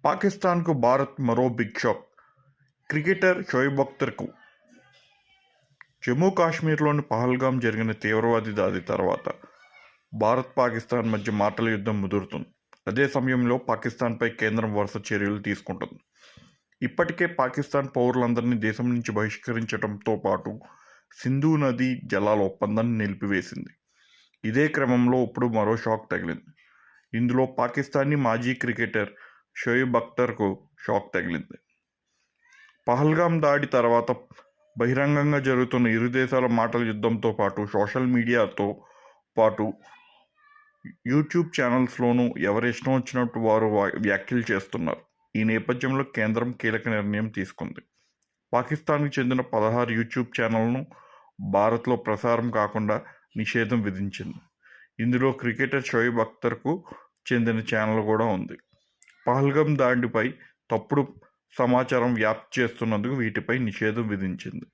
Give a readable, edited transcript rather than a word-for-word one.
పాకిస్తాన్కు భారత్ మరో big shock. Cricketer Shoaib అఖ్తర్కు జమ్మూ కాశ్మీర్లోని పహల్గాం జరిగిన తీవ్రవాది దాడి తర్వాత భారత్ పాకిస్తాన్ మధ్య మాటల యుద్ధం ముదురుతుంది. అదే సమయంలో పాకిస్తాన్పై కేంద్రం వరుస చర్యలు తీసుకుంటుంది. ఇప్పటికే పాకిస్తాన్ పౌరులందరినీ దేశం నుంచి బహిష్కరించడంతో పాటు సింధు నదీ జలాల ఒప్పందాన్ని నిలిపివేసింది. ఇదే క్రమంలో ఇప్పుడు మరో షాక్ తగిలింది. ఇందులో పాకిస్తానీ మాజీ క్రికెటర్ షోయబ్ అఖ్తర్కు షాక్ తగిలింది. పహల్గాం దాడి తర్వాత బహిరంగంగా జరుగుతున్న ఇరు దేశాల మాటల యుద్ధంతో పాటు సోషల్ మీడియాతో పాటు యూట్యూబ్ ఛానల్స్లోనూ ఎవరిష్టం వచ్చినట్టు వారు వ్యాఖ్యలు చేస్తున్నారు. ఈ నేపథ్యంలో కేంద్రం కీలక నిర్ణయం తీసుకుంది. పాకిస్తాన్కు చెందిన 16 యూట్యూబ్ ఛానళ్లను భారత్లో ప్రసారం కాకుండా నిషేధం విధించింది. ఇందులో క్రికెటర్ షోయబ్ అఖ్తర్కు చెందిన ఛానల్ కూడా ఉంది. పహల్గాం దాడిపై తప్పుడు సమాచారం వ్యాప్తి చేస్తున్నందుకు వీటిపై నిషేధం విధించింది.